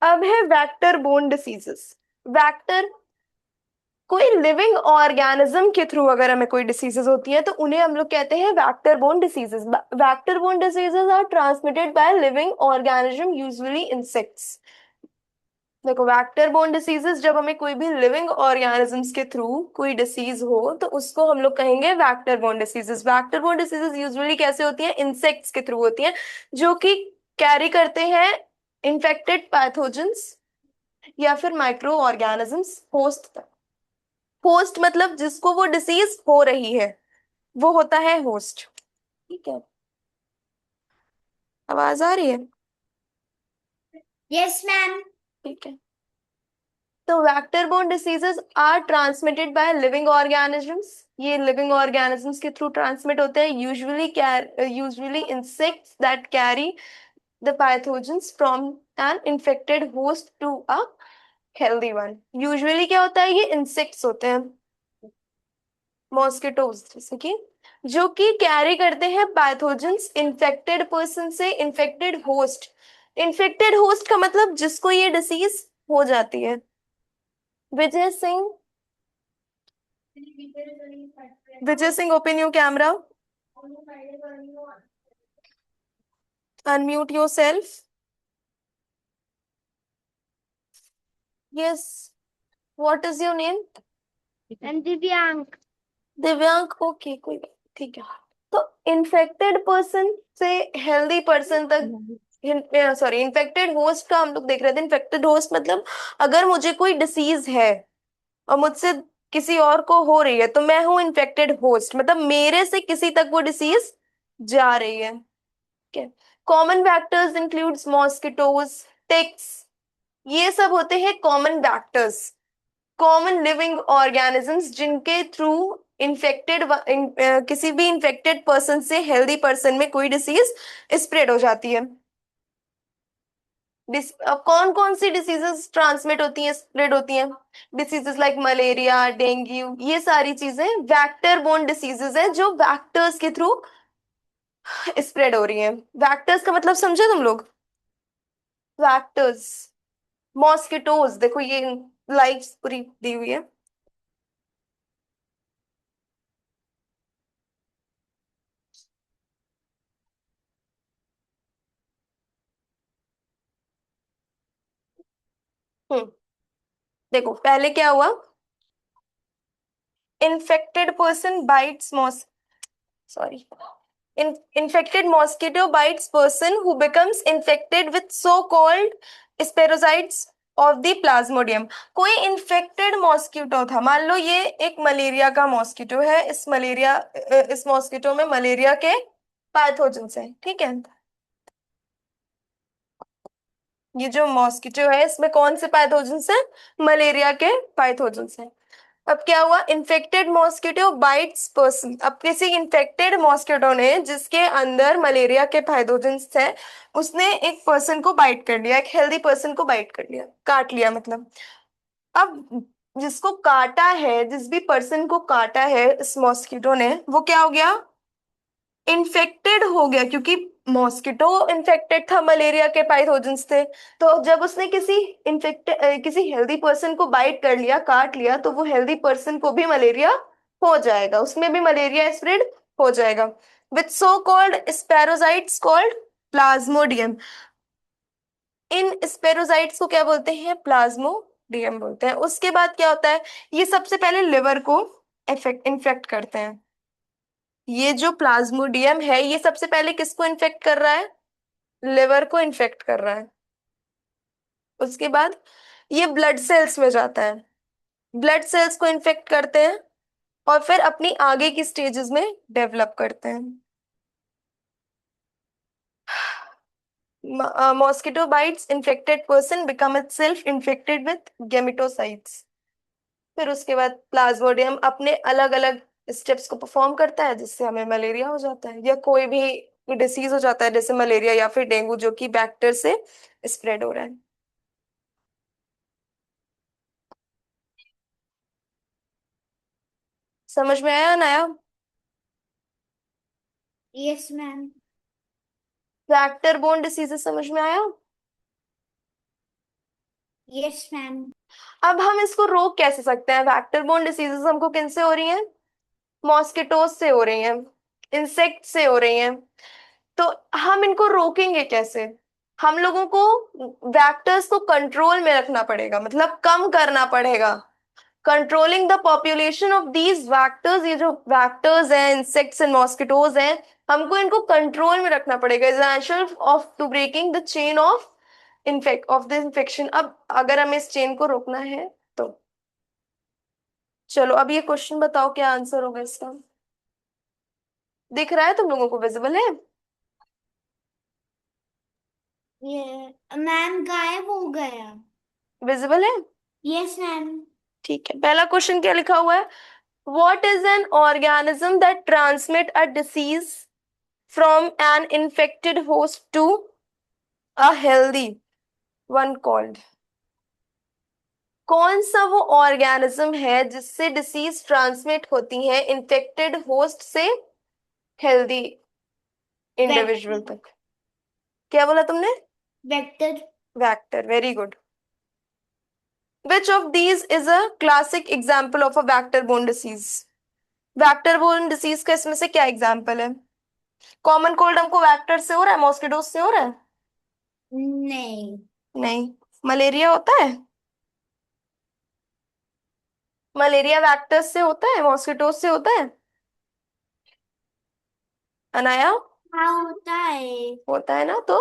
अब है vector borne diseases. Vector कोई लिविंग ऑर्गेनिज्म के थ्रू अगर हमें कोई डिसीजेस होती है तो उन्हें हम लोग कहते हैं vector borne diseases. Vector borne diseases are transmitted by living organism usually insects. देखो, वैक्टर बोर्न डिसीजेस जब हमें कोई भी लिविंग ऑर्गेनिजम्स के थ्रू कोई डिसीज हो तो उसको हम लोग कहेंगे vector borne diseases. Vector borne diseases usually कैसे होती हैं? इंसेक्ट्स के थ्रू होती हैं, जो कि कैरी करते हैं इन्फेक्टेड पैथोजेंस या फिर माइक्रो ऑर्गेनिजम्स होस्ट तक। होस्ट मतलब जिसको वो डिसीज हो रही है, वो होता है होस्ट। ठीक है, आवाज आ रही है? Yes ma'am. ठीक है। तो vector borne diseases are transmitted by living organisms. ये लिविंग ऑर्गेनिजम्स के थ्रू ट्रांसमिट होते हैं, usually insects that carry the pathogens from an infected host to a healthy one. Usually क्या होता है? ये इंसेक्ट्स होते हैं, मॉस्किटोज जैसे कि, जो कि कैरी करते हैं पैथोजेंस इन्फेक्टेड पर्सन से इन्फेक्टेड होस्ट। इन्फेक्टेड होस्ट का मतलब जिसको ये डिसीज हो जाती है। Vijay Singh, Vijay Singh, open your camera, unmute yourself. Yes, what is your name? Ma'am Divyank. Divyank, okay, कोई बात, ठीक है। तो इन्फेक्टेड पर्सन से हेल्दी पर्सन तक, सॉरी, इन्फेक्टेड होस्ट का हम लोग देख रहे थे। इन्फेक्टेड होस्ट मतलब अगर मुझे कोई डिसीज है और मुझसे किसी और को हो रही है तो मैं हूं इन्फेक्टेड होस्ट, मतलब मेरे से किसी तक वो डिसीज जा रही है। ठीक है। Common vectors includes mosquitoes, ticks, ये सब होते हैं common vectors, common living organisms जिनके थ्रू इन्फेक्टेड किसी भी इन्फेक्टेड पर्सन से हेल्दी पर्सन में कोई डिसीज स्प्रेड हो जाती है। कौन कौन सी डिसीजेस ट्रांसमिट होती हैं, स्प्रेड होती हैं? डिसीजेस लाइक मलेरिया, डेंगू, ये सारी चीजें वैक्टर बोर्न डिसीजेस हैं जो वैक्टर्स के थ्रू स्प्रेड हो रही हैं। वैक्टर्स का मतलब समझे तुम लोग? वैक्टर्स, मॉस्किटोज, देखो ये लाइव्स पूरी दी हुई है। हम्म, देखो पहले क्या हुआ। Infected person bites mos sorry infected mosquito bites person who becomes infected with so called sporozoites of the plasmodium। कोई इन्फेक्टेड मॉस्किटो था, मान लो ये एक मलेरिया का मॉस्किटो है, इस मॉस्किटो में मलेरिया के पैथोजेंस है, ठीक है। ये जो मॉस्किटो है इसमें कौन से पैथोजेंस है? मलेरिया के पैथोजेंस है। अब क्या हुआ? Infected mosquito bytes person. अब किसी इन्फेक्टेड मॉस्किटो ने जिसके अंदर मलेरिया के पैथोजेंस है, उसने एक पर्सन को बाइट कर लिया, एक हेल्दी पर्सन को बाइट कर लिया, काट लिया मतलब। अब जिसको काटा है, जिस भी पर्सन को काटा है इस मॉस्किटो ने, वो क्या हो गया? इन्फेक्टेड हो गया, क्योंकि मॉस्किटो इन्फेक्टेड था, मलेरिया के पैथोजेंस थे। तो जब उसने किसी हेल्दी पर्सन को बाइट कर लिया, काट लिया, तो वो हेल्दी पर्सन को भी मलेरिया हो जाएगा, उसमें भी मलेरिया स्प्रेड हो जाएगा with so called sporozoites called plasmodium. इन स्पेरोजाइट्स को क्या बोलते हैं? प्लाज्मोडियम बोलते हैं। उसके बाद क्या होता है? ये सबसे पहले लिवर को इन्फेक्ट करते हैं। ये जो प्लाज्मोडियम है ये सबसे पहले किसको इन्फेक्ट कर रहा है? लिवर को इन्फेक्ट कर रहा है। उसके बाद ये ब्लड सेल्स में जाता है, ब्लड सेल्स को इन्फेक्ट करते हैं और फिर अपनी आगे की स्टेजेस में डेवलप करते हैं। Mosquito bytes infected person become itself infected with gametocytes. फिर उसके बाद प्लाज्मोडियम अपने अलग अलग स्टेप्स को परफॉर्म करता है जिससे हमें मलेरिया हो जाता है या कोई भी डिसीज हो जाता है, जैसे मलेरिया या फिर डेंगू, जो कि बैक्टीरिया से स्प्रेड हो रहा है। समझ में आया नया? Yes ma'am. Vector borne diseases समझ में आया? Yes ma'am. अब हम इसको रोक कैसे सकते हैं? वेक्टर बोर्न डिसीजेस हमको किन से हो रही हैं? मॉस्किटोज से हो रही हैं, इंसेक्ट से हो रही हैं। तो हम इनको रोकेंगे कैसे? हम लोगों को वेक्टर्स को कंट्रोल में रखना पड़ेगा, मतलब कम करना पड़ेगा। Controlling the population of these vectors, ये जो वैक्टर्स हैं, इंसेक्ट्स एंड मॉस्किटोज हैं, हमको इनको कंट्रोल में रखना पड़ेगा। Is essential of to breaking the chain of the infection. अब अगर हमें इस चेन को रोकना है तो चलो अब ये क्वेश्चन बताओ, क्या आंसर होगा इसका? दिख रहा है तुम लोगों को? विजिबल है? ये मैम गायब हो गया। विजिबल है? Yes ma'am. ठीक है, पहला क्वेश्चन क्या लिखा हुआ है? What is an organism that transmit a disease from an infected host to a healthy one called? कौन सा वो ऑर्गेनिज्म है जिससे डिसीज ट्रांसमिट होती है इन्फेक्टेड होस्ट से हेल्दी इंडिविजुअल वेक्टर। तक? क्या बोला तुमने? Vector. Vector, very good. Which of these is a classic example of a vector borne disease? Vector borne disease का इसमें से क्या एग्जाम्पल है? कॉमन कोल्ड हमको वेक्टर से हो रहा है, मॉस्किटोज से हो रहा है? नहीं। नहीं। मलेरिया होता है? मलेरिया वेक्टर्स से होता है, मॉस्किटोज से होता है? अनाया? हाँ होता है। होता है ना। तो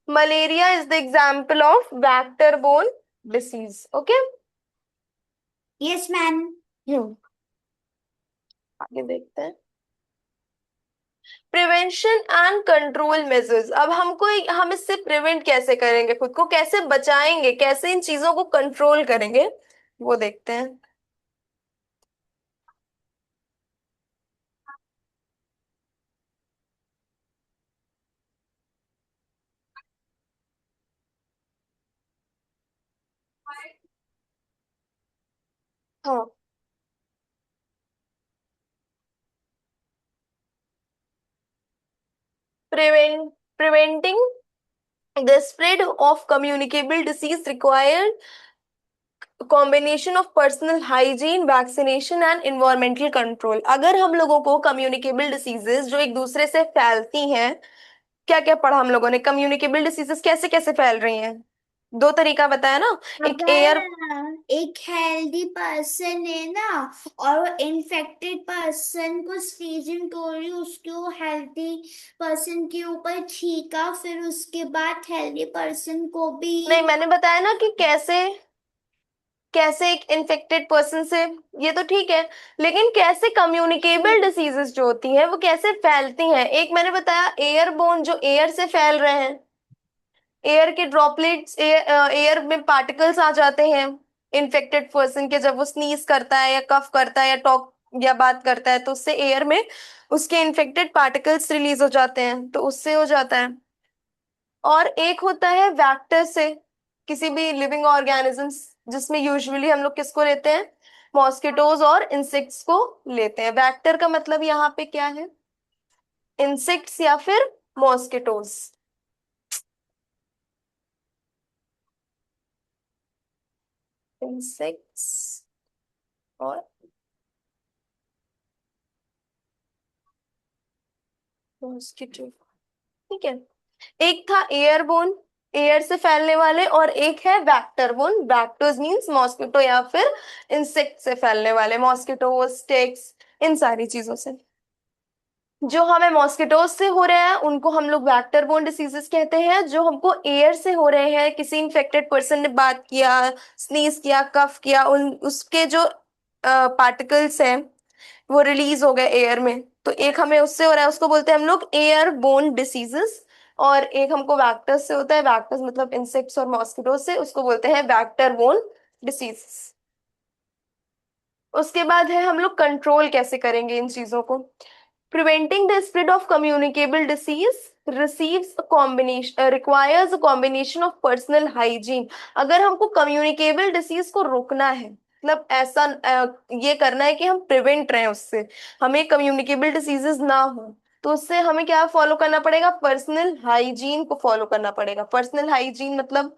malaria is the example of vector borne disease. Okay. Yes ma'am. Hmm. आगे देखते हैं। Prevention and control measures. अब हम इससे प्रिवेंट कैसे करेंगे, खुद को कैसे बचाएंगे, कैसे इन चीजों को कंट्रोल करेंगे, वो देखते हैं। हाँ। Preventing the spread of communicable disease required combination of personal hygiene, vaccination and environmental control. अगर हम लोगों को कम्युनिकेबल डिसीजेस जो एक दूसरे से फैलती हैं, क्या क्या पढ़ा हम लोगों ने? कम्युनिकेबल डिसीजेस कैसे कैसे फैल रही हैं? दो तरीका बताया ना। एक एयर। अगर एक हेल्दी पर्सन है ना और वो इन्फेक्टेड पर्सन को स्नीजिंग तोड़ी, उसके वो हेल्दी पर्सन के ऊपर छींका, फिर उसके बाद हेल्दी पर्सन को भी। नहीं, मैंने बताया ना कि कैसे कैसे एक इन्फेक्टेड पर्सन से, ये तो ठीक है, लेकिन कैसे कम्युनिकेबल डिसीजेस जो होती हैं वो कैसे फैलती हैं? एक मैंने बताया एयरबोर्न, जो एयर से फैल रहे हैं, एयर के ड्रॉपलेट्स, एयर में पार्टिकल्स आ जाते हैं इन्फेक्टेड पर्सन के, जब वो स्नीज करता है या कफ करता है या टॉक या बात करता है, तो उससे एयर में उसके इन्फेक्टेड पार्टिकल्स रिलीज हो जाते हैं, तो उससे हो जाता है। और एक होता है वेक्टर से, किसी भी लिविंग ऑर्गेनिजम्स, जिसमें यूजुअली हम लोग किसको लेते हैं? मॉस्किटोज और इंसेक्ट्स को लेते हैं। वेक्टर का मतलब यहाँ पे क्या है? इंसेक्ट्स या फिर मॉस्किटोज। इंसेक्ट्स और मॉस्किटो। ठीक है। एक था एयरबोर्न, एयर से फैलने वाले, और एक है वेक्टरबोर्न, वेक्टर्स मींस मॉस्किटो या फिर इंसेक्ट से फैलने वाले, मॉस्किटो, स्टिक्स, इन सारी चीजों से। जो हमें मॉस्किटोज से हो रहे हैं उनको हम लोग वेक्टर बोर्न डिसीजेस कहते हैं। जो हमको एयर से हो रहे हैं, किसी इन्फेक्टेड पर्सन ने बात किया, स्नीज किया, कफ किया, उन उसके जो पार्टिकल्स हैं वो रिलीज हो गए एयर में, तो एक हमें उससे हो रहा है, उसको बोलते हैं हम लोग एयर बोर्न डिसीजेस। और एक हमको वैक्टर्स से होता है, वैक्टर्स मतलब इंसेक्ट्स और मॉस्किटोज से, उसको बोलते हैं वैक्टर बोर्न डिसीजेस। उसके बाद है हम लोग कंट्रोल कैसे करेंगे इन चीजों को। Preventing the spread of communicable disease receives a combination requires a combination of personal hygiene. अगर हमको कम्युनिकेबल डिसीज को रोकना है, मतलब ऐसा ये करना है कि हम प्रिवेंट रहें उससे, हमें कम्युनिकेबल डिसीजेस ना हो, तो उससे हमें क्या फॉलो करना पड़ेगा? पर्सनल हाइजीन को फॉलो करना पड़ेगा। पर्सनल हाइजीन मतलब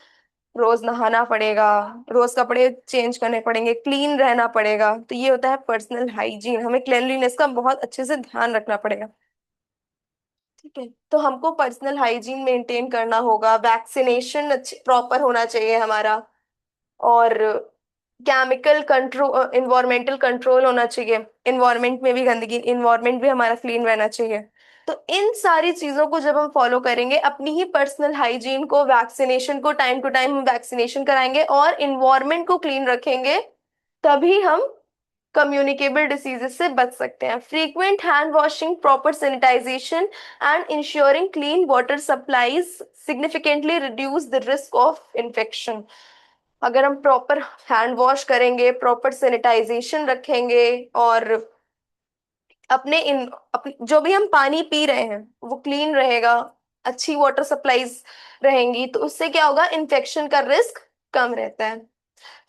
रोज नहाना पड़ेगा, रोज कपड़े चेंज करने पड़ेंगे, क्लीन रहना पड़ेगा। तो ये होता है पर्सनल हाइजीन, हमें क्लेanलीनेस का बहुत अच्छे से ध्यान रखना पड़ेगा। ठीक है, तो हमको पर्सनल हाइजीन मेंटेन करना होगा, वैक्सीनेशन अच्छी प्रॉपर होना चाहिए हमारा, और केमिकल कंट्रोल, इन्वायरमेंटल कंट्रोल होना चाहिए, इन्वायरमेंट में भी गंदगी, इन्वायरमेंट भी हमारा क्लीन रहना चाहिए। तो इन सारी चीजों को जब हम फॉलो करेंगे, अपनी ही पर्सनल हाइजीन को, वैक्सीनेशन को टाइम टू टाइम हम वैक्सीनेशन कराएंगे और इन्वायरमेंट को क्लीन रखेंगे, तभी हम कम्युनिकेबल डिसीजेस से बच सकते हैं। Frequent hand washing, proper sanitisation and ensuring clean water supplies significantly reduce the risk of infection. अगर हम प्रॉपर हैंड वॉश करेंगे, प्रॉपर सैनिटाइजेशन रखेंगे, और अपने जो भी हम पानी पी रहे हैं वो क्लीन रहेगा, अच्छी वाटर सप्लाईज रहेंगी, तो उससे क्या होगा, इन्फेक्शन का रिस्क कम रहता है।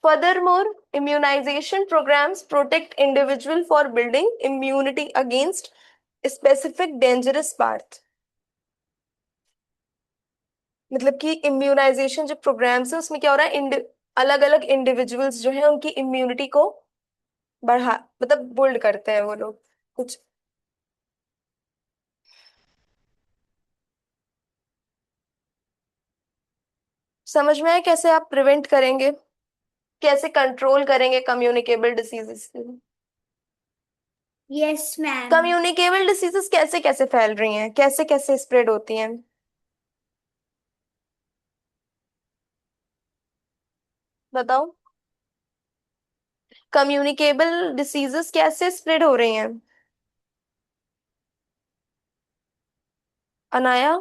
Furthermore, immunization programs protect individual for building immunity against specific dangerous part. मतलब कि इम्यूनाइजेशन जो प्रोग्राम्स है उसमें क्या हो रहा है, अलग अलग इंडिविजुअल्स जो है उनकी इम्यूनिटी को बढ़ा, मतलब बुल्ड करते हैं वो लोग कुछ। समझ में आया कैसे आप प्रिवेंट करेंगे, कैसे कंट्रोल करेंगे communicable diseases? Yes ma'am. Communicable diseases कैसे कैसे फैल रही हैं, कैसे कैसे स्प्रेड होती हैं, बताओ। कम्युनिकेबल डिसीजेस कैसे स्प्रेड हो रही हैं, अनाया?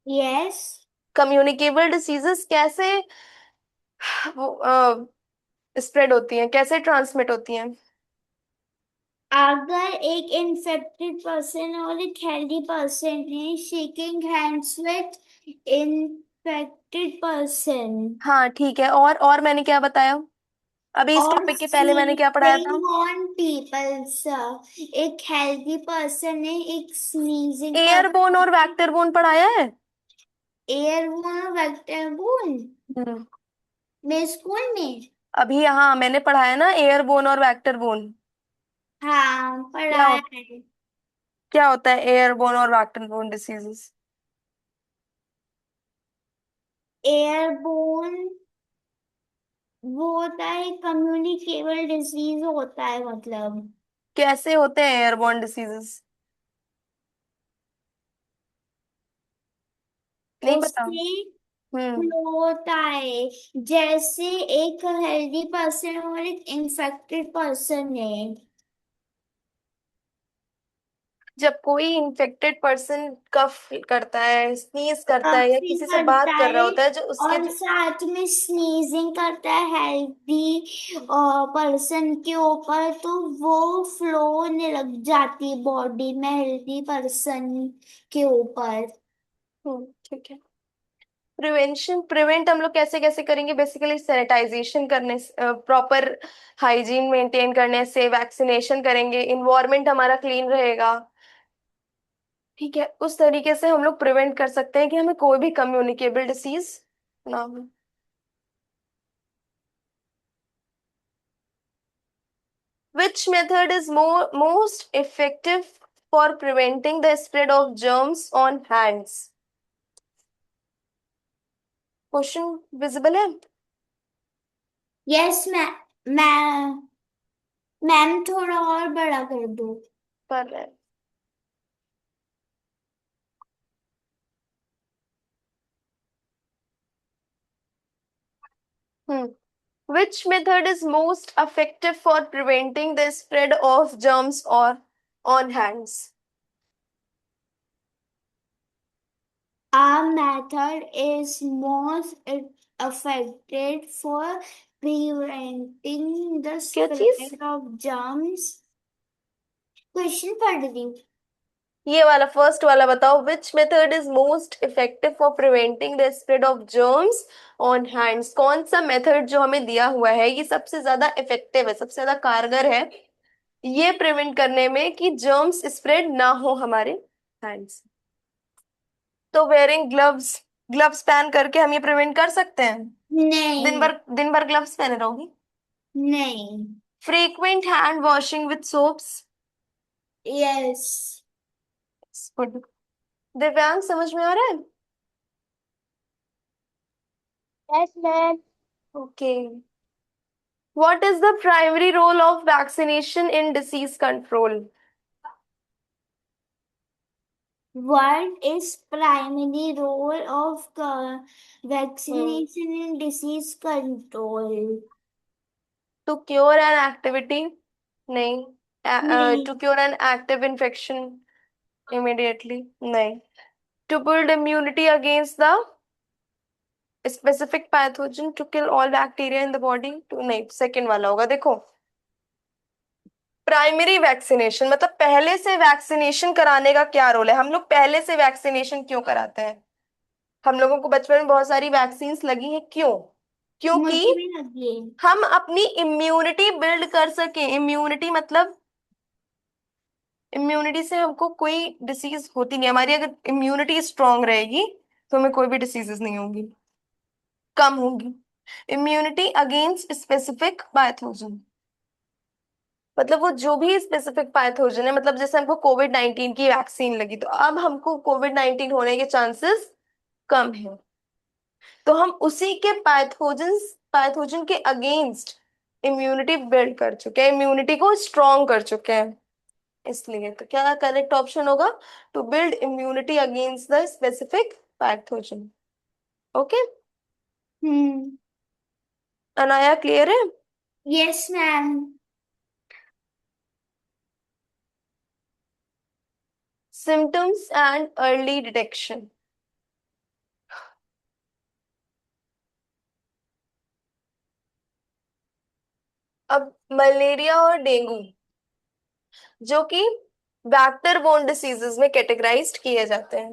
यस। कम्युनिकेबल डिसीजेस कैसे वो स्प्रेड होती हैं, कैसे ट्रांसमिट होती हैं? अगर एक इन्फेक्टेड पर्सन और एक हेल्दी पर्सन है shaking hands with infected person हाँ ठीक है, और मैंने क्या बताया, अभी इस और टॉपिक के पहले मैंने क्या पढ़ाया था? स्नीजिंग ऑन पीपल्स, एक हेल्दी पर्सन है एक स्नीजिंग एयरबोन और पर्सन, वैक्टरबोन पढ़ाया है? एयरबोर्न और वेक्टरबोर्न हम्म। में स्कूल में। अभी यहाँ मैंने पढ़ाया ना, एयरबोन और वैक्टरबोन। हाँ क्या पढ़ाया हो, है। क्या होता है एयरबोन और वैक्टरबोन डिसीजेस? एयरबोर्न वो होता है कम्युनिकेबल डिजीज होता है मतलब कैसे होते हैं एयरबोन डिसीजेस, नहीं पता? उससे हम्म। फ्लो होता है जैसे एक हेल्दी पर्सन और एक इन्फेक्टेड पर्सन है। जब कोई इन्फेक्टेड पर्सन कफ करता है, स्नीज करता है, या काफी किसी से करता बात कर रहा है होता है, जो उसके और जो, साथ में स्नीजिंग करता है हेल्दी पर्सन के ऊपर तो वो फ्लो होने लग जाती है बॉडी में हेल्दी पर्सन के ऊपर। ठीक है। प्रिवेंट हम लोग कैसे कैसे करेंगे, बेसिकली सैनिटाइजेशन करने, प्रॉपर हाइजीन मेंटेन करने से, वैक्सीनेशन करेंगे, इन्वायरमेंट हमारा क्लीन रहेगा। ठीक है, उस तरीके से हम लोग प्रिवेंट कर सकते हैं कि हमें कोई भी कम्युनिकेबल डिसीज ना हो। Which method is most effective for preventing the spread of germs on hands? Question visible है? यस मैम थोड़ा और बड़ा कर दो। कर रहे हैं। Which method is most effective for preventing the spread of germs or on hands? Our method is most effective for preventing the क्या चीज? spread of germs। क्वेश्चन पढ़ रही हूँ। ये वाला फर्स्ट वाला बताओ, which method is most effective for preventing the spread of germs on hands? कौन सा मेथड जो हमें दिया हुआ है ये सबसे ज्यादा इफेक्टिव है, सबसे ज्यादा कारगर है ये प्रिवेंट करने में कि जर्म्स स्प्रेड ना हो हमारे हैंड्स? तो वेयरिंग ग्लव्स, ग्लव्स पहन करके हम ये प्रिवेंट कर सकते हैं? नहीं। दिन भर ग्लव्स पहने रहोगी? नहीं। Frequent hand washing with soaps. Yes. Good. Divyang, समझ में आ रहा है? Yes ma'am. Okay. What is the primary role of vaccination in disease control? What is primary role of hmm. vaccination in disease control? To cure an activity, नहीं, नहीं। To cure an active infection immediately, नहीं। To build immunity against the specific pathogen, to kill all bacteria in the body, to, नहीं, second वाला होगा। देखो, primary vaccination मतलब पहले से वैक्सीनेशन कराने का क्या रोल है? हम लोग पहले से वैक्सीनेशन क्यों कराते हैं? हम लोगों को बचपन में बहुत सारी वैक्सीन्स लगी हैं, क्यों? क्योंकि मुझे भी लगी है। हम अपनी इम्यूनिटी बिल्ड कर सकें। इम्यूनिटी मतलब, इम्यूनिटी से हमको कोई डिसीज होती नहीं। हमारी अगर इम्यूनिटी स्ट्रांग रहेगी तो हमें कोई भी डिसीजेस नहीं होंगी, कम होंगी। इम्यूनिटी अगेंस्ट स्पेसिफिक पैथोजन मतलब वो जो भी स्पेसिफिक पैथोजन है, मतलब जैसे हमको कोविड 19 की वैक्सीन लगी तो अब हमको कोविड 19 होने के चांसेस कम है, तो हम उसी के पैथोजन के अगेंस्ट इम्यूनिटी बिल्ड कर चुके हैं, इम्यूनिटी को स्ट्रॉन्ग कर चुके हैं। इसलिए तो क्या करेक्ट ऑप्शन होगा? To build immunity against the specific pathogen. Okay. Hmm. Anaya, clear है? Yes ma'am. Symptoms and early detection. अब मलेरिया और डेंगू जो कि वैक्टर बोर्न डिसीजेस में कैटेगराइज्ड किए जाते हैं।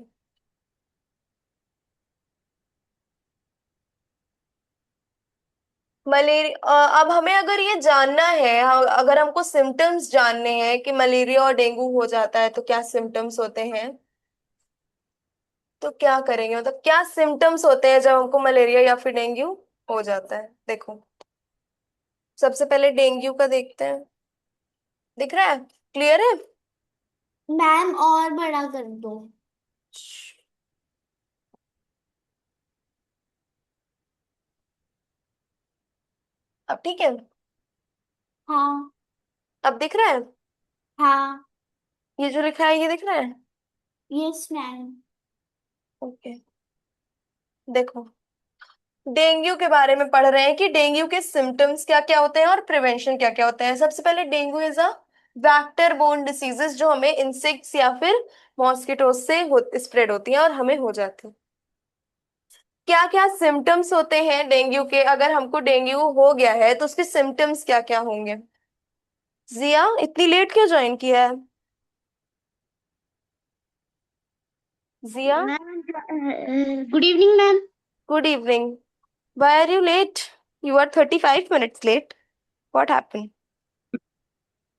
मलेरिया, अब हमें अगर ये जानना है, अगर हमको सिम्टम्स जानने हैं कि मलेरिया और डेंगू हो जाता है तो क्या सिम्टम्स होते हैं, तो क्या करेंगे? मतलब क्या सिम्टम्स होते हैं जब हमको मलेरिया या फिर डेंगू हो जाता है? देखो, सबसे पहले डेंगू का देखते हैं। दिख रहा है? क्लियर है? मैम और बड़ा कर दो। अब ठीक है? हाँ। अब दिख रहा है? हाँ। ये जो लिखा है ये दिख रहा है? Yes ma'am. ओके। देखो, डेंगू के बारे में पढ़ रहे हैं कि डेंगू के सिम्टम्स क्या क्या होते हैं और प्रिवेंशन क्या क्या होते हैं। सबसे पहले, dengue is a vector borne diseases जो हमें इंसेक्ट्स या फिर मॉस्किटो से स्प्रेड होती हैं और हमें हो जाती हैं। क्या क्या सिम्टम्स होते हैं डेंगू के? अगर हमको डेंगू हो गया है तो उसके सिम्टम्स क्या क्या होंगे? जिया, इतनी लेट क्यों ज्वाइन किया है? Jiya, ma'am good evening ma'am. Good evening. Why are you late? You are 35 minutes late. What happened?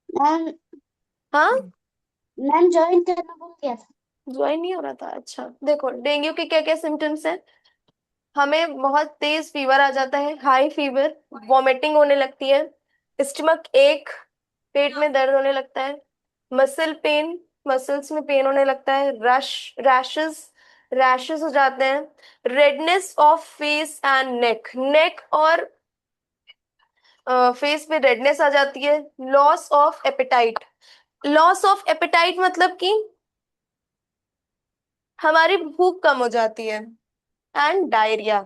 Ma'am हाँ, मैम ज्वाइन करना भूल गया था। ज्वाइन नहीं हो रहा था? अच्छा, देखो, डेंगू के क्या क्या सिम्टम्स हैं। हमें बहुत तेज फीवर आ जाता है, हाई फीवर, वॉमिटिंग होने लगती है, स्टमक एक, पेट में दर्द होने लगता है, मसल पेन, मसल्स में पेन होने लगता है, रैशेस रैशेस हो जाते हैं, redness of face and neck, neck और फेस पे रेडनेस आ जाती है, loss of appetite. Loss of appetite मतलब कि हमारी भूख कम हो जाती है, एंड डायरिया।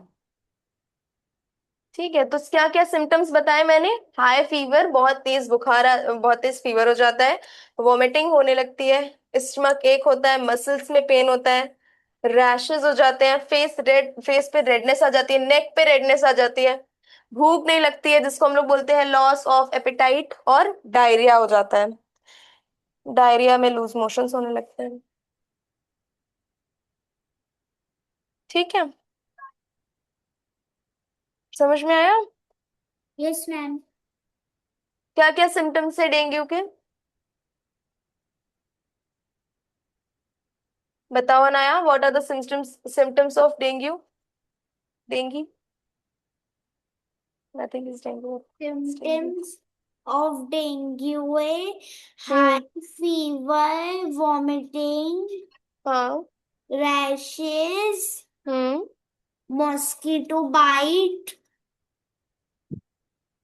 ठीक है, तो क्या क्या सिम्टम्स बताए मैंने? हाई फीवर, बहुत तेज बुखार, बहुत तेज फीवर हो जाता है, वॉमिटिंग होने लगती है, स्टमक एक होता है, मसल्स में पेन होता है, रैशेस हो जाते हैं, फेस पे रेडनेस आ जाती है, नेक पे रेडनेस आ जाती है, भूख नहीं लगती है जिसको हम लोग बोलते हैं लॉस ऑफ एपेटाइट, और डायरिया हो जाता है। डायरिया में लूज मोशंस होने लगते हैं। ठीक है, समझ में आया? Yes ma'am. क्या क्या सिम्टम्स है डेंगू के? बताओ Anaya, what are the symptoms of dengue? Dengue, nothing is dengue. Dengue. Symptoms of dengue: high hmm. fever, vomiting, हाँ। rashes, hmm. mosquito bite,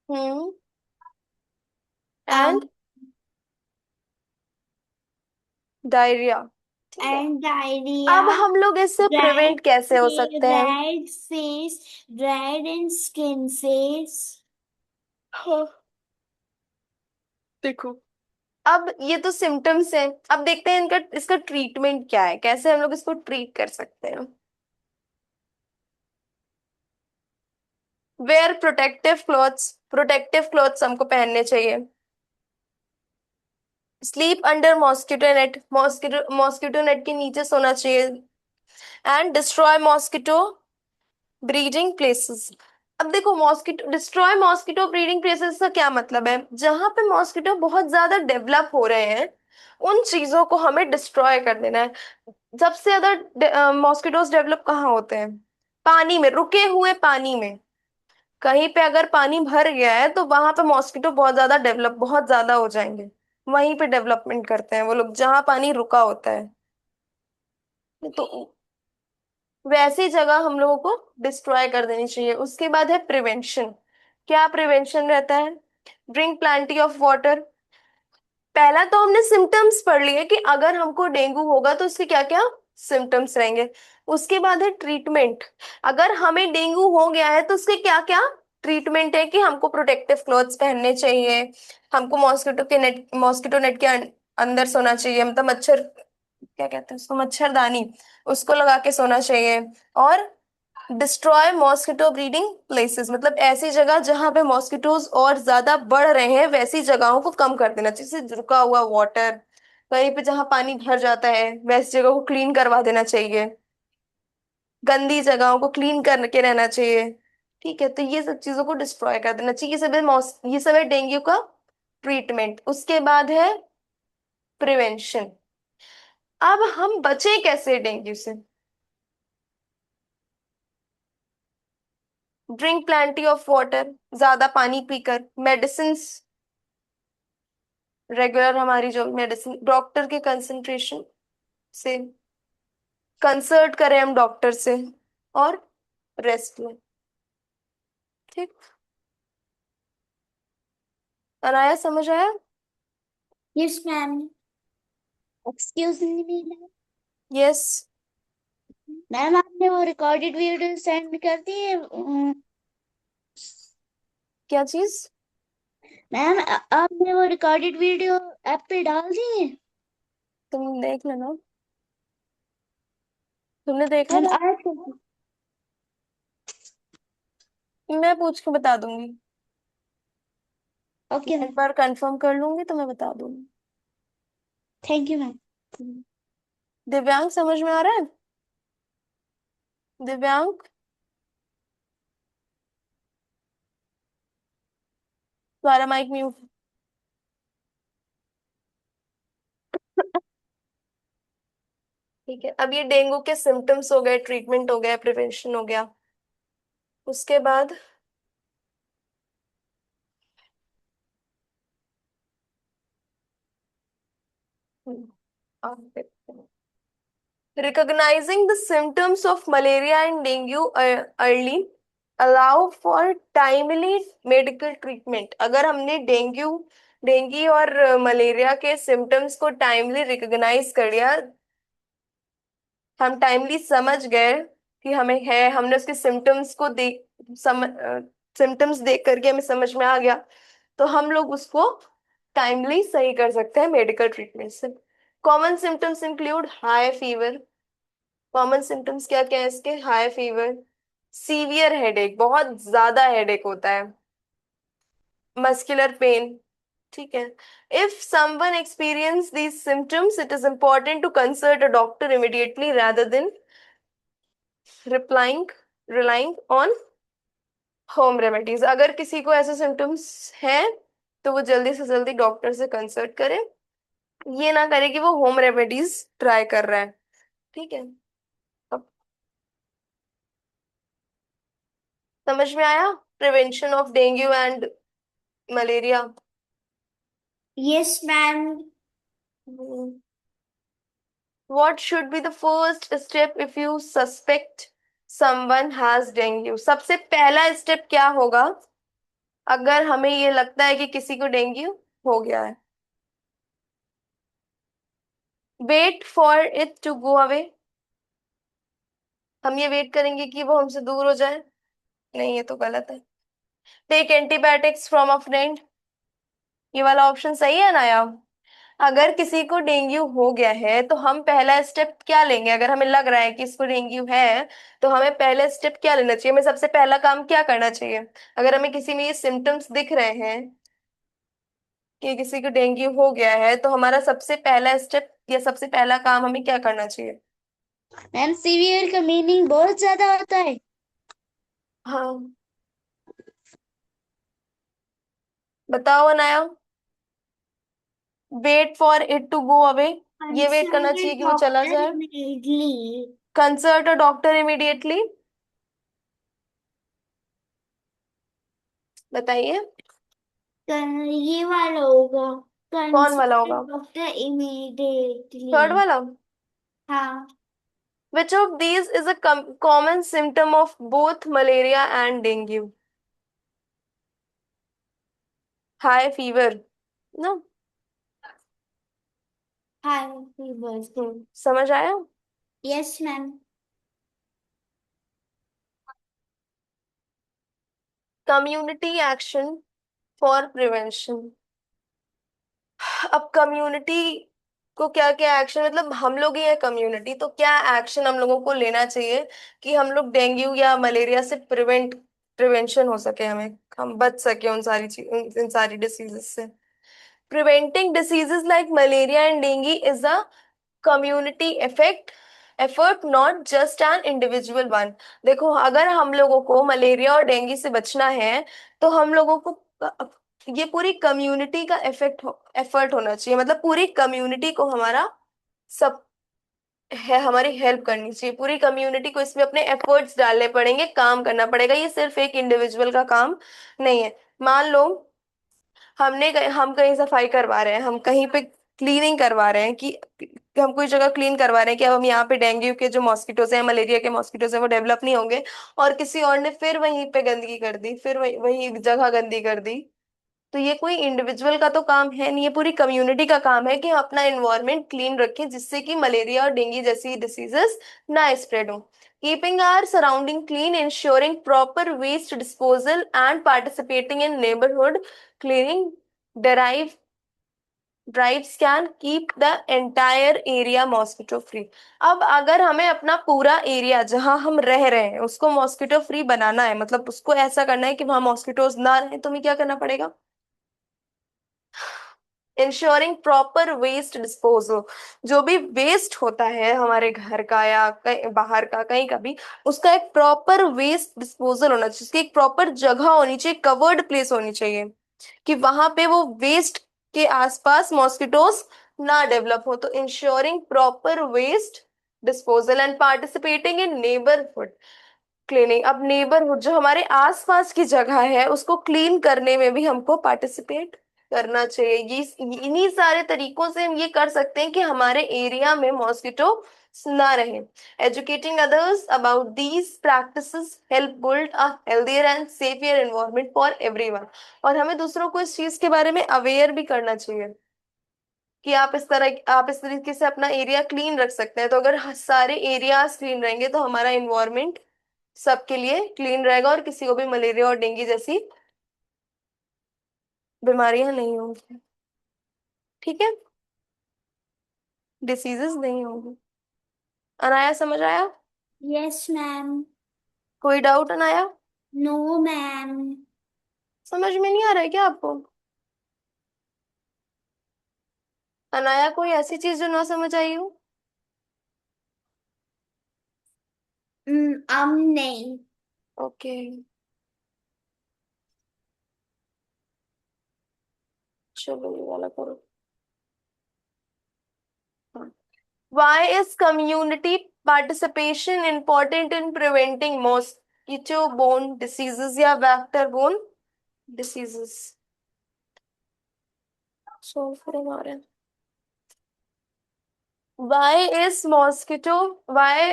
hmm. And um, diarrhoea. ठीक है। and अब diarrhea, हम लोग इससे red, प्रिवेंट कैसे हो सकते हैं? red face, red and skin face. हाँ। देखो, अब ये तो सिम्टम्स हैं। अब देखते हैं इनका इसका ट्रीटमेंट क्या है, कैसे हम लोग इसको ट्रीट कर सकते हैं। Wear protective clothes, protective clothes हमको पहनने चाहिए। Sleep under mosquito net, mosquito net के नीचे सोना चाहिए। And destroy mosquito breeding places. अब देखो, mosquito destroy mosquito breeding places का क्या मतलब है? जहां पे मॉस्किटो बहुत ज्यादा डेवलप हो रहे हैं, उन चीजों को हमें डिस्ट्रॉय कर देना है। सबसे ज्यादा मॉस्किटोज डेवलप कहाँ होते हैं? पानी में, रुके हुए पानी में। कहीं पे अगर पानी भर गया है तो वहां पे मॉस्किटो बहुत ज्यादा डेवलप, बहुत ज्यादा हो जाएंगे। वहीं पे डेवलपमेंट करते हैं वो लोग, जहां पानी रुका होता है। तो वैसी जगह हम लोगों को डिस्ट्रॉय कर देनी चाहिए। उसके बाद है प्रिवेंशन। क्या प्रिवेंशन रहता है? Drink plenty of water. पहला तो हमने सिम्टम्स पढ़ लिए कि अगर हमको डेंगू होगा तो उसके क्या क्या सिम्टम्स रहेंगे। उसके बाद है ट्रीटमेंट। अगर हमें डेंगू हो गया है तो उसके क्या क्या ट्रीटमेंट है, कि हमको प्रोटेक्टिव क्लॉथ्स पहनने चाहिए, हमको मॉस्किटो नेट के अंदर सोना चाहिए, मतलब मच्छर, क्या कहते हैं उसको, मच्छरदानी, उसको लगा के सोना चाहिए। और डिस्ट्रॉय मॉस्किटो ब्रीडिंग प्लेसेस, मतलब ऐसी जगह जहां पे मॉस्किटोज और ज्यादा बढ़ रहे हैं, वैसी जगहों को कम कर देना चाहिए। जैसे रुका हुआ वाटर, कहीं पे जहां पानी भर जाता है वैसी जगह को क्लीन करवा देना चाहिए। गंदी जगहों को क्लीन करके रहना चाहिए। ठीक है, तो ये सब चीजों को डिस्ट्रॉय कर देना चाहिए। ये सब है डेंगू का ट्रीटमेंट। उसके बाद है प्रिवेंशन। अब हम बचे कैसे डेंगू से? ड्रिंक प्लेंटी ऑफ वाटर, ज्यादा पानी पीकर, मेडिसिन, रेगुलर हमारी जो मेडिसिन, डॉक्टर के कंसंट्रेशन से, कंसल्ट करें हम डॉक्टर से, और रेस्ट लें। ठीक। अनाया, समझ आया? Yes, ma'am. Excuse me, yes. Ma'am आपने वो रिकॉर्डेड वीडियो सेंड कर दी है? क्या चीज? मैम आपने वो रिकॉर्डेड वीडियो ऐप पे डाल दी है? तुम देख लेना। तुमने देखा मैम था? आज? मैं पूछ के बता दूंगी। ओके एक मैम। बार कंफर्म कर लूंगी तो मैं बता दूंगी। Thank you ma'am. दिव्यांग, समझ में आ रहा है? दिव्यांग, तुम्हारा माइक म्यूट। ठीक है, अब ये डेंगू के सिम्टम्स हो गए, ट्रीटमेंट हो गया, प्रिवेंशन हो गया। उसके बाद आप देखते हैं। Recognizing the symptoms of malaria and dengue early allow for timely medical treatment। अगर हमने डेंगू और मलेरिया के सिम्टम्स को टाइमली रिकॉग्नाइज कर लिया, हम टाइमली समझ गए कि हमें है, हमने उसके सिम्टम्स को देख सिम्टम्स देख करके हमें समझ में आ गया, तो हम लोग उसको टाइमली सही कर सकते हैं मेडिकल ट्रीटमेंट से। Common symptoms include high fever. Common symptoms क्या क्या है इसके? हाई फीवर, सीवियर हेडेक, बहुत ज्यादा हेडेक होता है, मस्कुलर पेन। ठीक है। If someone experience these symptoms, it is important to consult a doctor immediately rather than replying relying on home remedies. अगर किसी को ऐसे सिम्टम्स हैं तो वो जल्दी से जल्दी डॉक्टर से कंसल्ट करे, ये ना करे कि वो होम रेमेडीज ट्राई कर रहा है। ठीक है। अब समझ में आया? Prevention of dengue and malaria. Yes ma'am. What should be the first step if you suspect someone has dengue? सबसे पहला स्टेप क्या होगा अगर हमें ये लगता है कि किसी को डेंगू हो गया है? Wait for it to go away. हम ये वेट करेंगे कि वो हमसे दूर हो जाए? नहीं, ये तो गलत है। Take antibiotics from a friend. ये वाला ऑप्शन सही है ना यार? अगर किसी को डेंगू हो गया है तो हम पहला स्टेप क्या लेंगे? अगर हमें लग रहा है कि इसको डेंगू है तो हमें पहला स्टेप क्या लेना चाहिए? हमें सबसे पहला काम क्या करना चाहिए? अगर हमें किसी में ये सिम्टम्स दिख रहे हैं कि किसी को डेंगू हो गया है तो हमारा सबसे पहला स्टेप या सबसे पहला काम हमें क्या करना चाहिए? मैम सीवियर का मीनिंग बहुत ज्यादा होता है। हाँ, बताओ Anaya. Wait for it to go away. ये वेट करना कंसल्ट चाहिए कि वो चला डॉक्टर जाए। Immediately. Consult a doctor immediately. बताइए। ये वाला होगा। कौन वाला कंसल्ट होगा? Doctor immediately. थर्ड वाला? हाँ। Which of these is a common symptom of both malaria and dengue? High fever, no? Hi fever. समझ आया? Yes ma'am. Community action for prevention. अब कम्युनिटी को क्या क्या एक्शन, मतलब हम लोग ही है कम्युनिटी, तो क्या एक्शन हम लोगों को लेना चाहिए कि हम लोग डेंगू या मलेरिया से प्रिवेंशन हो सके, हमें हम बच सके उन सारी चीज इन सारी डिसीजेस से। Preventing diseases like malaria and dengue is a community effect effort, not just an individual one. देखो, अगर हम लोगों को मलेरिया और डेंगू से बचना है तो हम लोगों को ये पूरी कम्युनिटी का एफर्ट होना चाहिए, मतलब पूरी कम्युनिटी को हमारा सब है, हमारी हेल्प करनी चाहिए। पूरी कम्युनिटी को इसमें अपने एफर्ट्स डालने पड़ेंगे, काम करना पड़ेगा। ये सिर्फ एक इंडिविजुअल का काम नहीं है। मान लो हम कहीं सफाई करवा रहे हैं, हम कहीं पे क्लीनिंग करवा रहे हैं कि हम कोई जगह क्लीन करवा रहे हैं कि अब हम यहाँ पे डेंगू के जो मॉस्किटोज हैं, मलेरिया के मॉस्किटोज हैं, वो डेवलप नहीं होंगे। और किसी और ने फिर वहीं पे गंदगी कर दी, फिर वही वही जगह गंदी कर दी। तो ये कोई इंडिविजुअल का तो काम है नहीं, ये पूरी कम्युनिटी का काम है कि हम अपना एनवायरनमेंट क्लीन रखें जिससे कि मलेरिया और डेंगू जैसी डिसीजेस ना स्प्रेड हो। Keeping our surrounding clean, ensuring proper waste disposal and participating in neighbourhood cleaning drive drives can keep the entire area mosquito free. अब अगर हमें अपना पूरा एरिया जहां हम रह रहे हैं उसको मॉस्किटो फ्री बनाना है, मतलब उसको ऐसा करना है कि वहां मॉस्किटोज ना रहे, तो हमें क्या करना पड़ेगा? Ensuring proper waste disposal. जो भी वेस्ट होता है हमारे घर का या कहीं बाहर का, कहीं का भी, उसका एक प्रॉपर वेस्ट डिस्पोजल होना चाहिए, उसकी एक प्रॉपर जगह होनी चाहिए, कवर्ड प्लेस होनी चाहिए कि वहां पे वो वेस्ट के आसपास मॉस्किटोज ना डेवलप हो। तो ensuring proper waste disposal and participating in neighbourhood cleaning. अब नेबरहुड जो हमारे आसपास की जगह है उसको क्लीन करने में भी हमको पार्टिसिपेट करना चाहिए। ये इन्हीं सारे तरीकों से हम ये कर सकते हैं कि हमारे एरिया में मॉस्किटो ना रहे। Educating others about these practices help build a healthier and safer environment for everyone. और हमें दूसरों को इस चीज के बारे में अवेयर भी करना चाहिए कि आप इस तरीके से अपना एरिया क्लीन रख सकते हैं। तो अगर सारे एरियाज क्लीन रहेंगे तो हमारा इन्वायरमेंट सबके लिए क्लीन रहेगा और किसी को भी मलेरिया और डेंगू जैसी बीमारियां नहीं होंगी। ठीक है? डिसीजेस नहीं होंगी। अनाया, समझ आया? Yes ma'am. कोई डाउट अनाया? No ma'am. समझ में नहीं आ रहा है क्या आपको? अनाया, कोई ऐसी चीज जो ना समझ आई हो? नहीं। ओके, चलो ये वाला करो। Why is community participation important in preventing mosquito? Mosquito borne diseases या वेक्टर बोर्न डिसीजेस। सो फिर हमारे why is mosquito why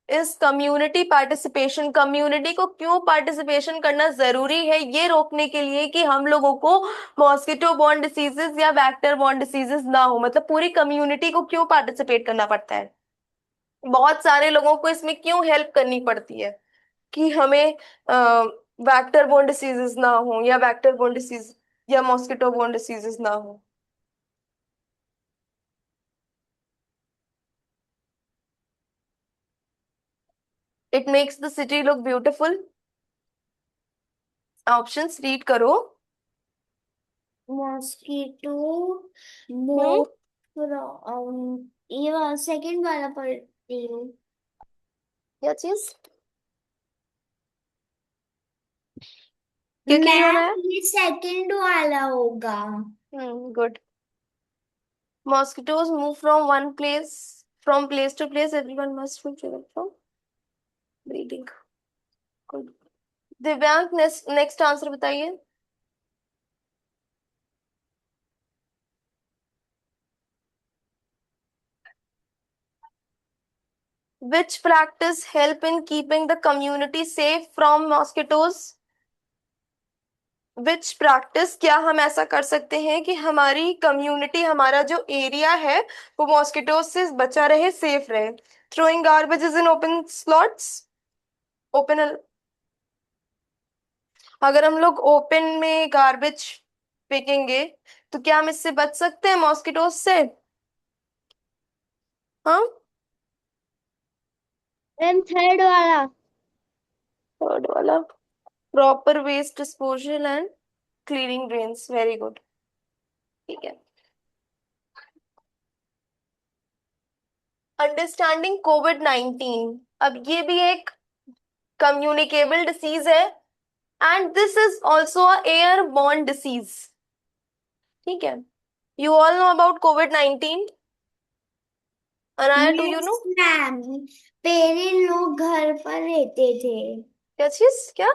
is community participation, community को क्यों पार्टिसिपेशन करना जरूरी है ये रोकने के लिए कि हम लोगों को मॉस्किटो बॉर्न डिसीजेस या वेक्टर बॉर्न डिसीजेस ना हो, मतलब पूरी कम्युनिटी को क्यों पार्टिसिपेट करना पड़ता है, बहुत सारे लोगों को इसमें क्यों हेल्प करनी पड़ती है कि हमें वैक्टर बोर्न डिसीजेस ना हो या वैक्टर बोर्न डिसीज या मॉस्किटो बोर्न डिसीजेस ना हो। It makes the city look beautiful. Options read करो। मॉस्किटो हम्म। मूव ये सेकंड वाला पढ़ती हूँ। क्या चीज? क्या क्या ही होना मैम है? ये सेकंड वाला होगा। Good. Mosquitoes move from place to place. Everyone must be driven from breeding. Good. दिव्यांग नेक्स्ट आंसर बताइए। Which practice help in keeping the community safe from mosquitoes? Which practice, क्या हम ऐसा कर सकते हैं कि हमारी कम्युनिटी, हमारा जो एरिया है वो मॉस्किटोज से बचा रहे, सेफ रहे? Throwing garbages in open slots, open, अगर हम लोग ओपन में गार्बेज फेंकेंगे तो क्या हम इससे बच सकते हैं मॉस्किटोज से? हाँ। मैम थर्ड वाला। थर्ड वाला, proper waste disposal and cleaning drains, very good. ठीक है। अंडरस्टैंडिंग कोविड-19, अब ये भी एक कम्युनिकेबल डिसीज है and this is also a airborne disease. ठीक है। यू ऑल नो अबाउट कोविड-19? Anaya, do you know? Yes ma'am, पहले लोग घर पर रहते थे। क्या चीज, क्या?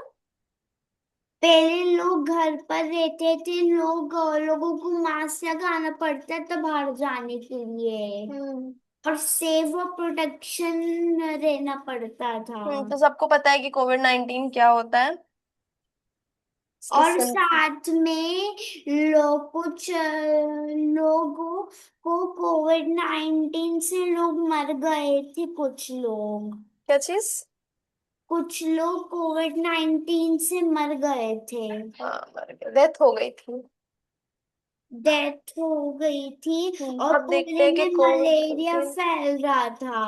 पहले लोग घर पर रहते थे, लोगों को मास्क लगाना पड़ता था बाहर जाने के लिए। हम्म। और सेफ और प्रोटेक्शन रहना पड़ता था। तो सबको पता है कि कोविड-19 क्या होता है। इसके और सिम्टम। साथ में कुछ लोगों को कोविड-19 से लोग मर गए थे, क्या चीज? कुछ लोग कोविड-19 से मर गए थे। हाँ, मर गए, डेथ हो गई थी। डेथ हो गई थी। और अब देखते पूरे हैं कि में कोविड मलेरिया 19। फैल रहा था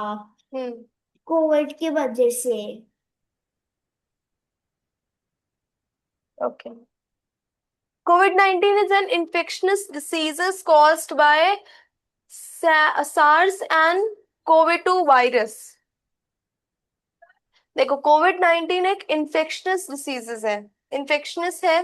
हम्म। कोविड की वजह से। Okay. COVID-19 is an infectious disease caused by SARS and CoV-2 virus. देखो, कोविड-19 एक इन्फेक्शनस डिसीजेस है। इन्फेक्शनस है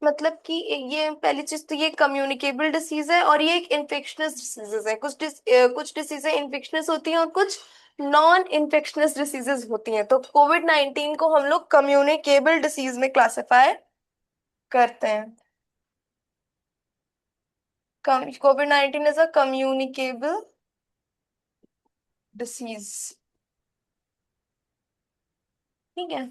मतलब कि ये पहली चीज तो ये कम्युनिकेबल डिसीज है और ये एक इन्फेक्शनस डिसीजेस है। कुछ डिसीजें इन्फेक्शनस होती हैं और कुछ नॉन इन्फेक्शनस डिसीजेस होती हैं। तो कोविड-19 को हम लोग कम्युनिकेबल डिसीज में क्लासिफाई करते हैं। कोविड-19 इज अ कम्युनिकेबल डिसीज। ठीक है।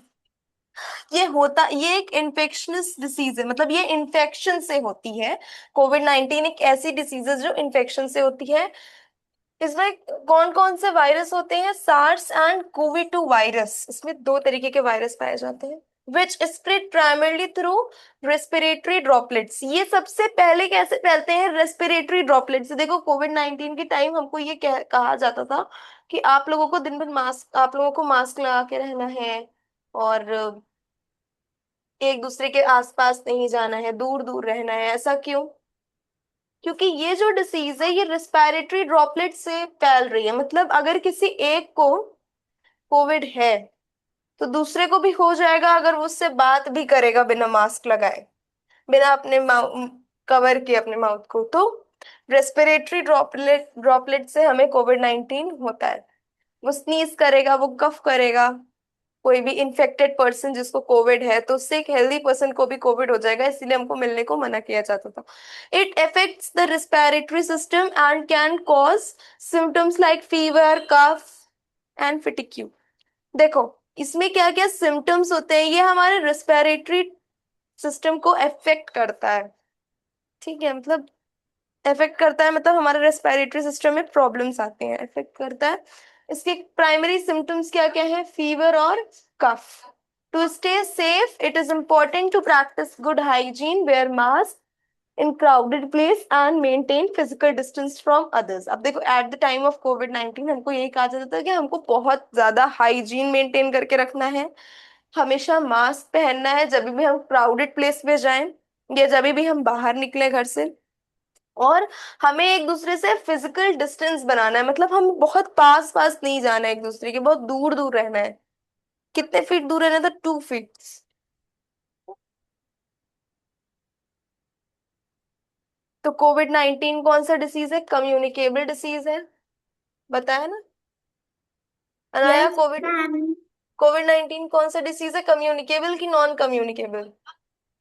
ये एक इन्फेक्शनस डिसीज है, मतलब ये इन्फेक्शन से होती है। कोविड-19 एक ऐसी डिसीज है जो इन्फेक्शन से होती है। इसमें कौन कौन से वायरस होते हैं? सार्स एंड कोवी 2 वायरस, इसमें दो तरीके के वायरस पाए जाते हैं। Which spread primarily through respiratory droplets, ये सबसे पहले कैसे फैलते हैं? रेस्पिरेटरी ड्रॉपलेट से। देखो, कोविड-19 के टाइम हमको ये कहा जाता था कि आप लोगों को दिन भर मास्क, आप लोगों को मास्क लगा के रहना है और एक दूसरे के आसपास नहीं जाना है, दूर दूर रहना है। ऐसा क्यों? क्योंकि ये जो डिसीज है ये रिस्पायरेटरी ड्रॉपलेट से फैल रही है, मतलब अगर किसी एक को कोविड है तो दूसरे को भी हो जाएगा अगर वो उससे बात भी करेगा बिना मास्क लगाए, बिना अपने कवर किए अपने माउथ को। तो रेस्पिरेटरी ड्रॉपलेट ड्रॉपलेट से हमें कोविड-19 होता है। वो स्नीज करेगा, वो कफ करेगा, कोई भी इन्फेक्टेड पर्सन जिसको कोविड है तो उससे एक हेल्दी पर्सन को भी कोविड हो जाएगा, इसीलिए हमको मिलने को मना किया जाता था। It affects the respiratory system and can cause symptoms like fever, cough and fatigue. देखो, इसमें क्या क्या सिम्टम्स होते हैं, ये हमारे रेस्पिरेटरी सिस्टम को अफेक्ट करता है। ठीक है, मतलब इफेक्ट करता है मतलब हमारे रेस्पिरेटरी सिस्टम में प्रॉब्लम्स आती हैं, इफेक्ट करता है। इसके प्राइमरी सिम्टम्स क्या क्या है? फीवर और cough. To stay safe it is important to practise good hygiene, wear mask in crowded place and maintain physical distance from others. अब देखो, at the time of COVID 19 हमको यही कहा जाता था कि हमको बहुत ज्यादा हाइजीन मेंटेन करके रखना है, हमेशा मास्क पहनना है जब भी हम क्राउडेड प्लेस में जाएं या जब भी हम बाहर निकले घर से, और हमें एक दूसरे से फिजिकल डिस्टेंस बनाना है, मतलब हम बहुत पास पास नहीं जाना है एक दूसरे के, बहुत दूर दूर रहना है। कितने फीट दूर रहना था? 2 फीट। तो कोविड 19 कौन सा डिसीज है? कम्युनिकेबल डिसीज है, बताया ना Anaya. Yes COVID ma'am. COVID 19 कौन सा डिसीज है? कम्युनिकेबल की non communicable?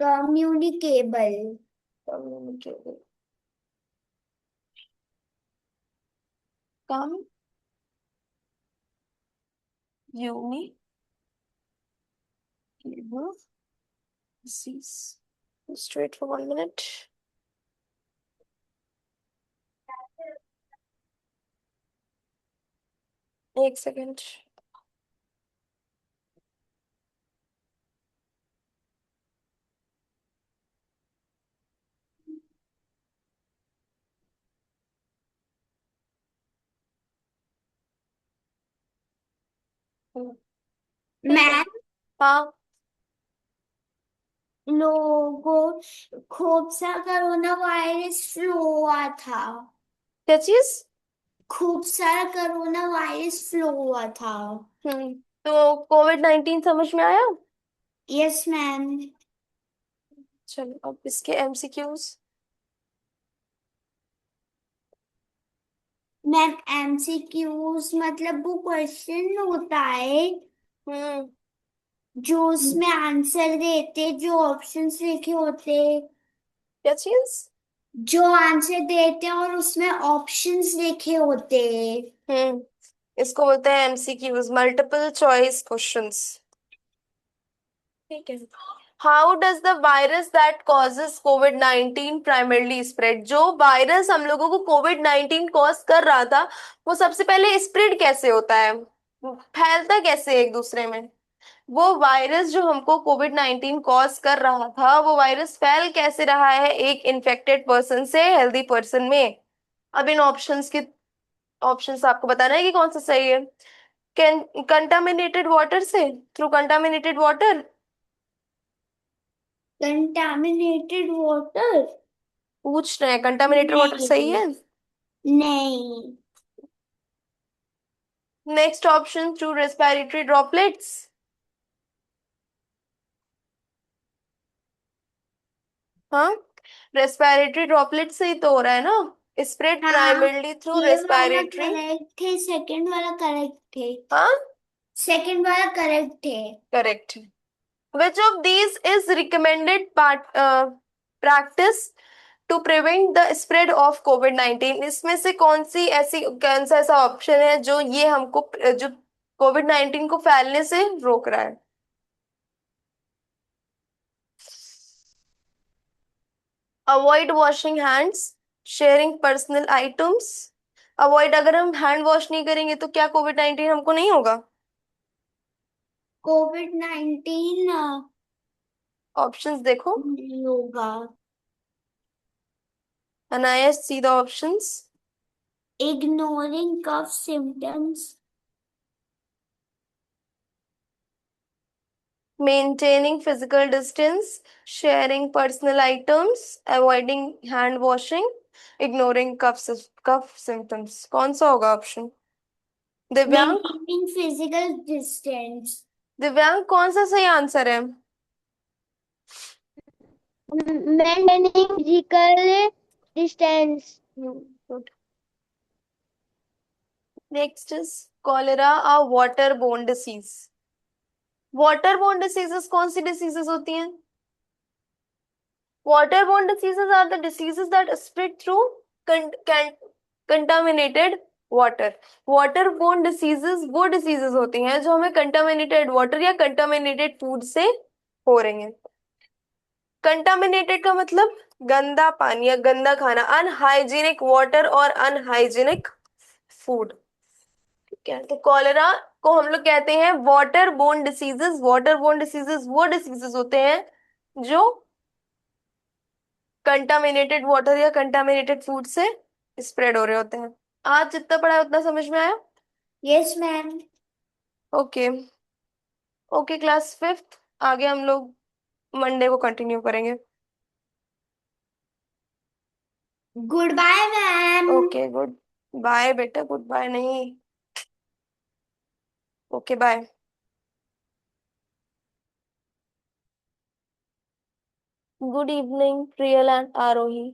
Communicable. Communicable. Communicable disease. Straight for 1 minute. एक सेकेंड। ठीक है। मैम, हाँ। लोगों खूब सा कोरोना वायरस फ्लू हुआ था। क्या चीज? खूब सारा कोरोना वायरस फ्लू हुआ था। हम्म। तो कोविड 19 समझ में आया? Yes ma'am. चलो अब इसके एमसीक्यूज। मैम, एमसीक्यूज मतलब वो क्वेश्चन होता है हम्म। जो उसमें आंसर देते, जो ऑप्शंस लिखे होते, क्या चीज? जो आंसर देते हैं और उसमें ऑप्शंस लिखे होते। हम्म। इसको बोलते हैं एमसीक्यूज, मल्टीपल चॉइस क्वेश्चंस। ठीक है। How does the virus that causes Covid 19 primarily spread? जो वायरस हम लोगों को कोविड 19 कॉज कर रहा था, वो सबसे पहले स्प्रेड कैसे होता है, फैलता कैसे है एक दूसरे में? वो वायरस जो हमको कोविड 19 कॉज कर रहा था, वो वायरस फैल कैसे रहा है एक इन्फेक्टेड पर्सन से हेल्दी पर्सन में? अब इन ऑप्शंस आपको बताना है कि कौन सा सही है। कैन कंटामिनेटेड वाटर से, through contaminated water. Contaminated water. पूछ रहे हैं, कंटामिनेटेड वाटर सही नहीं। है? नहीं। Next option, through respiratory droplets. हाँ, रेस्पिरेटरी ड्रॉपलेट से ही तो हो रहा है ना, स्प्रेड हाँ, प्राइमरली थ्रू ये वाला रेस्पिरेटरी। करेक्ट थे, सेकंड वाला करेक्ट थे। हाँ, सेकंड वाला करेक्ट थे। Correct. Which of these is recommended practice to prevent the spread of Covid 19? इसमें से कौन सा ऐसा ऑप्शन है जो ये हमको जो कोविड 19 को फैलने से रोक रहा है? Avoid washing hands, sharing personal items. Avoid, अगर हम हैंड वॉश नहीं करेंगे तो क्या कोविड 19 हमको नहीं होगा? कोविड 19 ऑप्शंस देखो। नहीं होगा। अनायास, see the options. Ignoring cough symptoms. Maintaining physical distance, sharing personal items, avoiding hand washing, ignoring cough symptoms। कौन सा होगा ऑप्शन? दिव्यांग। Maintaining physical distance. दिव्यांग, कौन सा सही आंसर है? Maintaining physical distance. Good. Next is cholera, a water borne disease. Water borne diseases कौन सी डिसीजेस होती हैं? Waterborne diseases are the diseases that spread through contaminated water. Waterborne diseases वो diseases होती हैं जो हमें contaminated water या contaminated food से हो रही हैं. Contaminated का मतलब गंदा पानी या गंदा खाना, अनहाइजीनिक वाटर और अनहाइजीनिक फूड. ठीक है, तो कॉलेरा को हम लोग कहते हैं water borne diseases. Water borne diseases वो डिसीजेस होते हैं जो कंटामिनेटेड वाटर या कंटामिनेटेड फूड से स्प्रेड हो रहे होते हैं. आज जितना पढ़ा है उतना समझ में आया? Yes ma'am. Okay. Okay class fifth, आगे हम लोग मंडे को कंटिन्यू करेंगे. Good bye ma'am. Okay good bye बेटा, गुड बाय नहीं. Okay bye. Good evening Priyal and Aarohi.